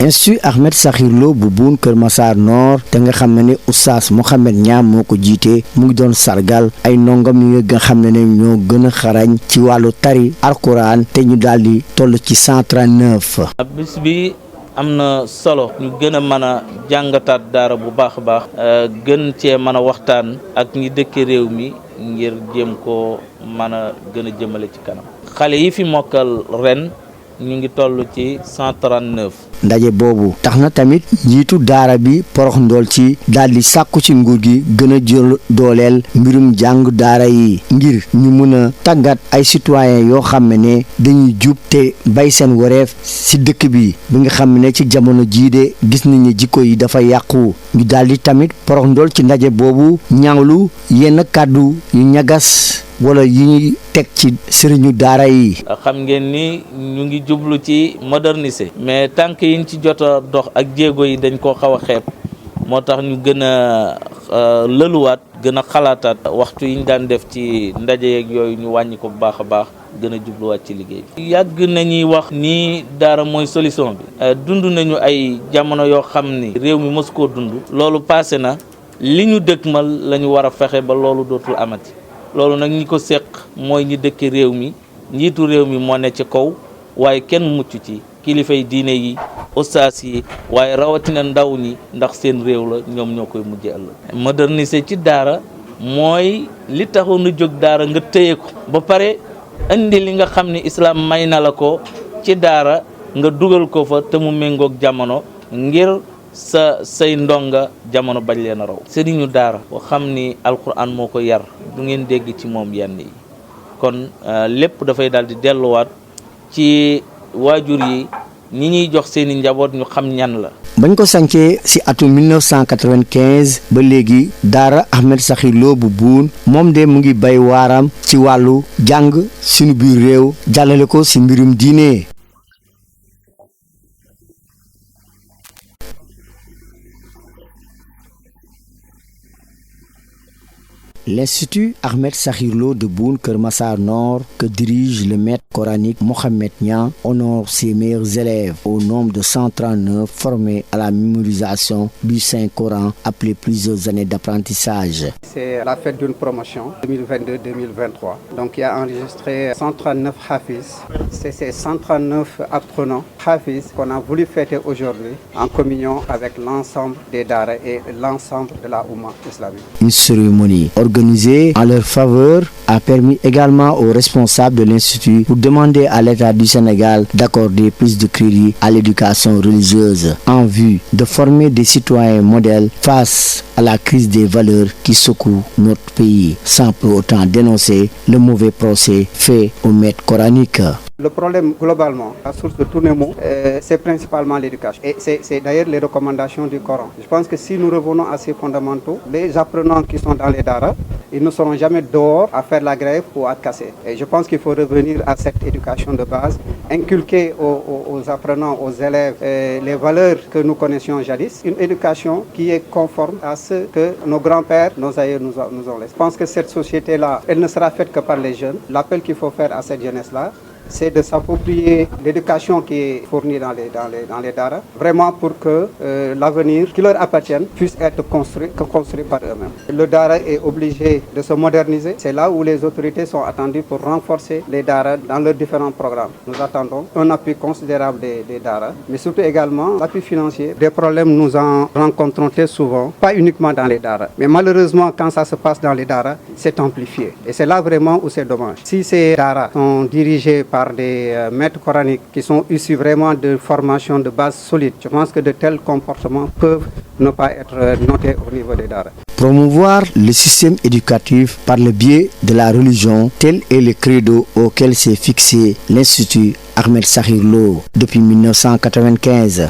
Institut Ahmed Sakhir Lo bu Boun Kër Massar Nord te nga xam ne Oustaz Mouhamed Niang moo ko jiite mu ngi doon sargal ay ndongam yi nga xam ne ñoo gën a xarañ ci wàllu tari alquran te ñu daal di toll ci 139. bis bi am na solo ñu gën a mën a jàngataat daara bu baax a baax gën cee mën a waxtaan ak ñi dëkk réew mi ngir jéem koo mën a gën a jëmale ci kanam xale yi fi mokkal ren ñu ngi toll ci 139. ndaje boobu tax na tamit njiitu daara bi porox ndool ci daal di sàkku ci nguur gi gën a jël dooleel mbirum jàng daara yi ngir ñu mun a tàggat ay citoyen yoo xam ne dañuy jub te bay seen wareef ci dëkk bi nga xam ne ci jamono jii de gis nañ ne jikko yi dafa yàqu ñu daal di tamit porox ndool ci ndaje boobu ñaawlu yenn kàddu yu ñagas wala yi ñuy teg ci sëriñu daara yi. xam ngeen ni ñu ngi jublu ci moderniser mais tànk yiñ ci jot a dox ak jéego yi dañ koo xaw a xeeb moo tax ñu gën a lëluwaat gën a xalaataat waxtu yi ñu daan def ci ndaje yeeg yooyu ñu wàññi ko bu baax a baax gën a jubluwaat ci liggéey bi. yàgg nañuy wax ni daara mooy solution bi dund nañu ay jamono yoo xam ni réew mi mës koo dund loolu passé na li ñu dëkkmal la ñu war a fexe ba loolu dootul amati. loolu nag ñi ko seq mooy ñi dëkk réew mi njiitu réew mi moo ne ci kaw waaye kenn mucc ci kilifay diine yi ustaas yi waaye rawatina ndaw ñi ndax seen réew la ñoom ñoo koy mujjee ëllëg. moderniser ci daara mooy li taxoon a jóg daara nga téye ko ba pare indi li nga xam ne islam may na la ko ci daara nga dugal ko fa te mu méngoog jamono ngir say ndonga jamono bañ leen a raw. sëriñu daara boo xam ni alquran moo ko yar du ngeen dégg ci moom yenn yi kon lépp dafay daal di delluwaat ci waajur yi ñi ñuy jox seeni njaboot ñu xam ñan la. bañ ko sancee ci atum 1995 ba léegi daara Ahmed Sakhir Lo bu Boun moom de mu ngi bay waaram ci wàllu jàng sunu biir réew jàllale ko ci mbirum diine. L'Institut Ahmed Sakhir Lo de Boun Kër Massar Nord, que dirige le maître coranique Mouhamed Niang, honore ses meilleurs élèves au nombre de 139 formés à la mémorisation du Saint-Coran après plusieurs années d'apprentissage. C'est la fête d'une promotion 2022-2023. Donc il a enregistré 139 hafiz. C'est ces 139 apprenants hafiz qu'on a voulu fêter aujourd'hui en communion avec l'ensemble des daara et l'ensemble de la Oumma islamique. Une cérémonie organisée en leur faveur a permis également aux responsables de l'Institut pour demander à l'État du Sénégal d'accorder plus de crédit à l'éducation religieuse en vue de former des citoyens modèles face à la crise des valeurs qui secoue notre pays, sans pour autant dénoncer le mauvais procès fait au maître coranique. Le problème, globalement, la source de tous les maux, c'est principalement l'éducation. Et c'est d'ailleurs les recommandations du Coran. Je pense que si nous revenons à ces fondamentaux, les apprenants qui sont dans les daara, ils ne seront jamais dehors à faire la grève ou à casser. Et je pense qu'il faut revenir à cette éducation de base, inculquer aux apprenants, aux élèves, les valeurs que nous connaissions jadis. Une éducation qui est conforme à ce que nos grands-pères, nos aïeux nous ont laissé. Je pense que cette société-là, elle ne sera faite que par les jeunes. L'appel qu'il faut faire à cette jeunesse-là, c'est de s'approprier l'éducation qui est fournie dans les daara, vraiment pour que l'avenir qui leur appartienne puisse être construit par eux-mêmes. Le daara est obligé de se moderniser. C'est là où les autorités sont attendues pour renforcer les daara dans leurs différents programmes. Nous attendons un appui considérable des daara, mais surtout également l'appui financier. Des problèmes nous en rencontrons très souvent, pas uniquement dans les daara, mais malheureusement quand ça se passe dans les daara, c'est amplifié. Et c'est là vraiment où c'est dommage. Si ces daara sont dirigés par des maîtres coraniques qui sont issus vraiment de formations de base solide, je pense que de tels comportements peuvent ne pas être notés au niveau des daara. Promouvoir le système éducatif par le biais de la religion, tel est le credo auquel s'est fixé l'Institut Ahmed Sakhir Lo depuis 1995.